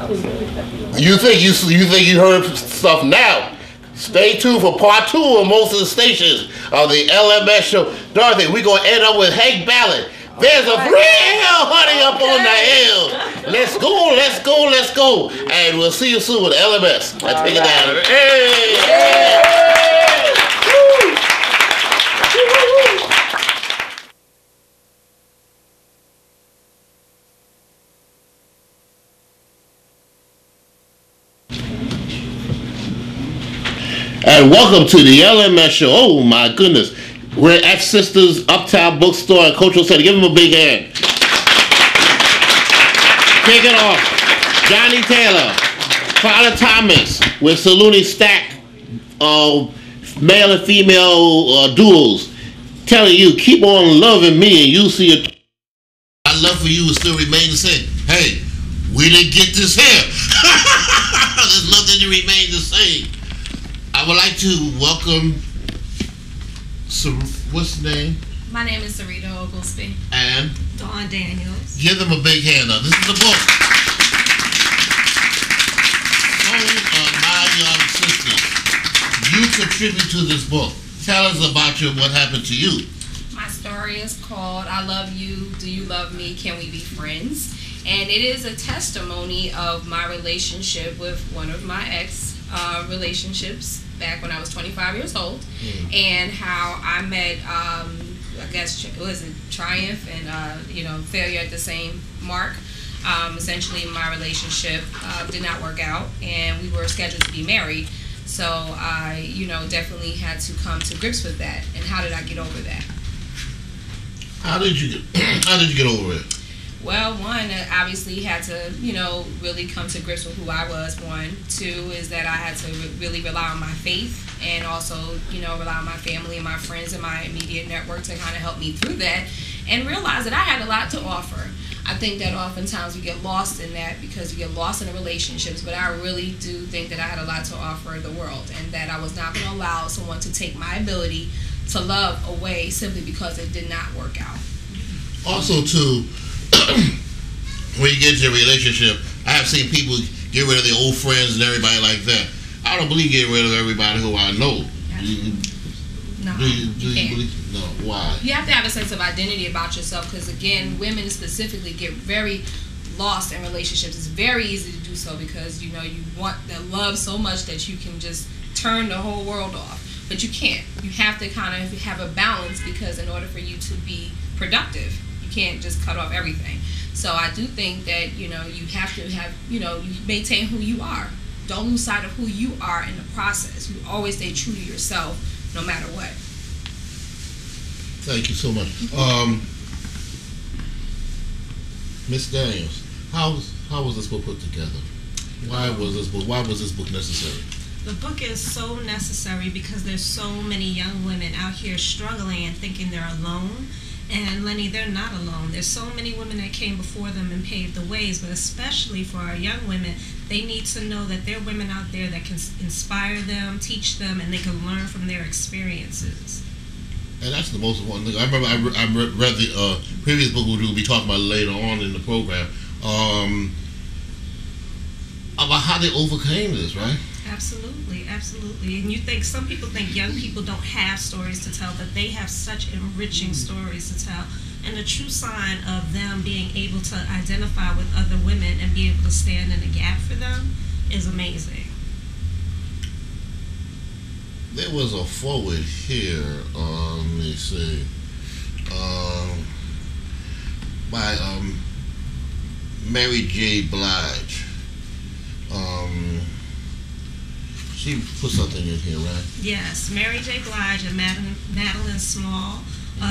You think you heard stuff now? Stay tuned for part 2 of most of the stations of the LMS Show. Dorothy, we're going to end up with Hank Ballard. There's a real honey up on the hill. Let's go, let's go, let's go. And we'll see you soon with LMS. Let's take it down. Hey! And welcome to the LMS Show. Oh my goodness. We're at Sisters Uptown Bookstore and Cultural Center. Give them a big hand. Kick it off. Johnny Taylor, Father Thomas with Saluni Stack, male and female duels, telling you, keep on loving me and you'll see it. My love for you will still remain the same. Hey, we didn't get this here. There's nothing to remain the same. I would like to welcome, what's the name? My name is Sarita Oglesby. And? Dawn Daniels. Give them a big hand up. This is the book. Home of My Young Sisters. You contribute to this book. Tell us about what happened to you. My story is called I Love You, Do You Love Me, Can We Be Friends? And it is a testimony of my relationship with one of my relationships back when I was 25 years old, and how I met, I guess it was a triumph and failure at the same mark. Essentially, my relationship did not work out, and we were scheduled to be married. So I, definitely had to come to grips with that. And how did I get over that? How did you get over it? Well, one, obviously had to, really come to grips with who I was, one. Two is that I had to really rely on my faith and also, rely on my family and my friends and my immediate network to kind of help me through that and realize that I had a lot to offer. I think that oftentimes we get lost in that because we get lost in the relationships, but I really do think that I had a lot to offer the world and that I was not going to allow someone to take my ability to love away simply because it did not work out. Also, too, when you get into a relationship, I have seen people get rid of their old friends and everybody like that. I don't believe getting rid of everybody who I know. No, you believe? No, why? You have to have a sense of identity about yourself because, again, women specifically get very lost in relationships. It's very easy to do so because, you want the love so much that you can just turn the whole world off. But you can't. You have to kind of have a balance because in order for you to be productive, you can't just cut off everything. So I do think that, you have to have, you maintain who you are. Don't lose sight of who you are in the process. You always stay true to yourself no matter what. Thank you so much. Miss Daniels, how was this book put together? Why was this book necessary? The book is so necessary because there's so many young women out here struggling and thinking they're alone. And Lenny, they're not alone. There's so many women that came before them and paved the ways, but especially for our young women, they need to know that there are women out there that can inspire them, teach them, and they can learn from their experiences. And that's the most important thing. I remember I read the previous book we'll be talking about later on in the program about how they overcame this, right? Absolutely, absolutely. And some people think young people don't have stories to tell, but they have such enriching stories to tell. And the true sign of them being able to identify with other women and be able to stand in a gap for them is amazing. There was a forward here, let me see, by Mary J. Blige. She put something in here, right? Yes, Mary J. Blige and Madeline Small,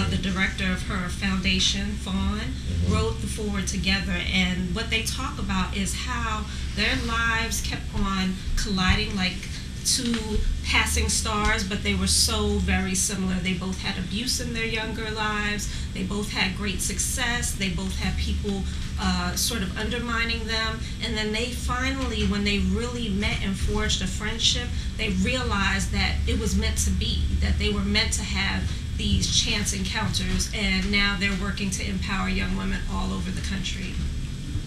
the director of her foundation, Fawn, wrote the foreword together. And what they talk about is how their lives kept on colliding like two passing stars, but they were so very similar. They both had abuse in their younger lives. They both had great success. They both had people sort of undermining them. And then they finally, when they really met and forged a friendship, they realized that it was meant to be, that they were meant to have these chance encounters. And now they're working to empower young women all over the country.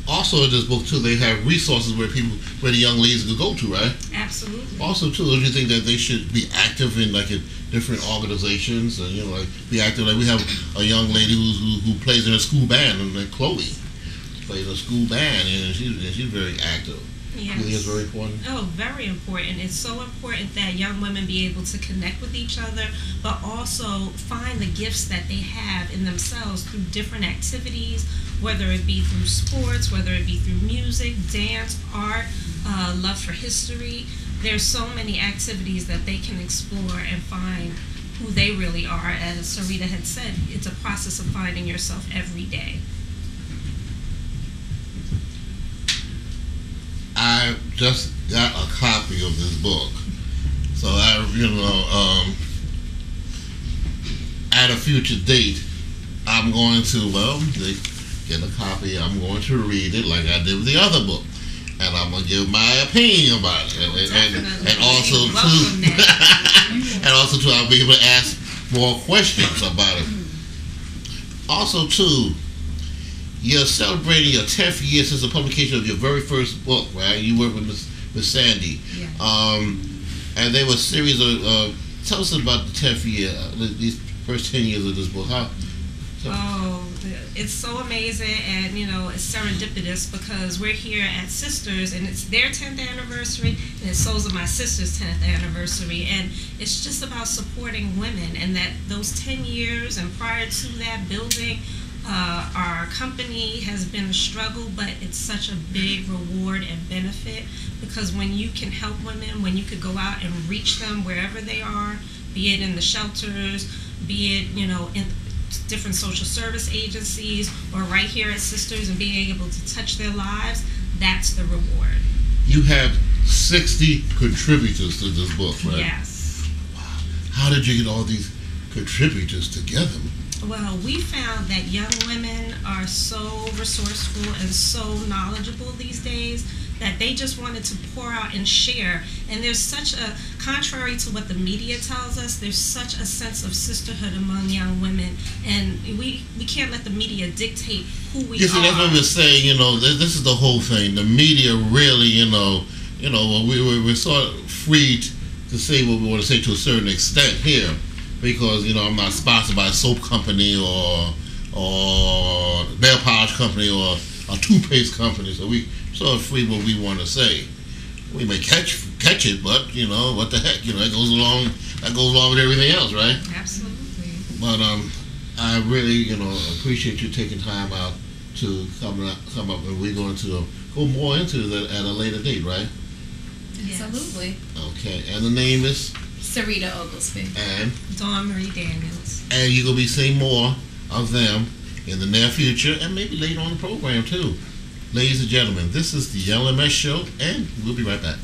Also in this book too, they have resources where the young ladies could go to, right? Absolutely. Also too, don't you think that they should be active in like in different organizations and like be active? Like we have a young lady who plays in a school band, and like Chloe plays in a school band, and she's very active. Yes. You think it's very important? Oh, very important. It's so important that young women be able to connect with each other, but also find the gifts that they have in themselves through different activities, whether it be through sports, whether it be through music, dance, art, love for history. There's so many activities that they can explore and find who they really are. As Sarita had said, it's a process of finding yourself every day. I just got a copy of this book, so at a future date, I'm going to get a copy. I'm going to read it like I did with the other book, and I'm gonna give my opinion about it, and also too, I'll be able to ask more questions about it. Also too, you're celebrating your 10th year since the publication of your very first book, right? You worked with Miss Sandy. Yeah. And there was a series of, tell us about the 10th year, these first 10 years of this book. It's so amazing, and it's serendipitous because we're here at Sisters, and it's their 10th anniversary, and it's also my sister's 10th anniversary, and it's just about supporting women, and that those 10 years and prior to that building our company has been a struggle, but it's such a big reward and benefit because when you can help women, when you could go out and reach them wherever they are, be it in the shelters, be it, in different social service agencies, or right here at Sisters, and being able to touch their lives, that's the reward. You have 60 contributors to this book, right? Yes. Wow. How did you get all these contributors together? Well, we found that young women are so resourceful and so knowledgeable these days that they just wanted to pour out and share. And there's such a, contrary to what the media tells us, there's such a sense of sisterhood among young women. And we can't let the media dictate who we are. That's what we're saying, this is the whole thing. The media really, we're sort of free to say what we want to say to a certain extent here. Because I'm not sponsored by a soap company or nail polish company or a toothpaste company, so we sort of free what we want to say. We may catch it, but what the heck, that goes along with everything else, right? Absolutely. But I really appreciate you taking time out to come up, and we're going to go more into that at a later date, right? Yes. Absolutely. Okay, and the name is Sarita Oglesby. And Dawn Marie Daniels. And you're going to be seeing more of them in the near future and maybe later on the program too. Ladies and gentlemen, this is the LMS Show, and we'll be right back.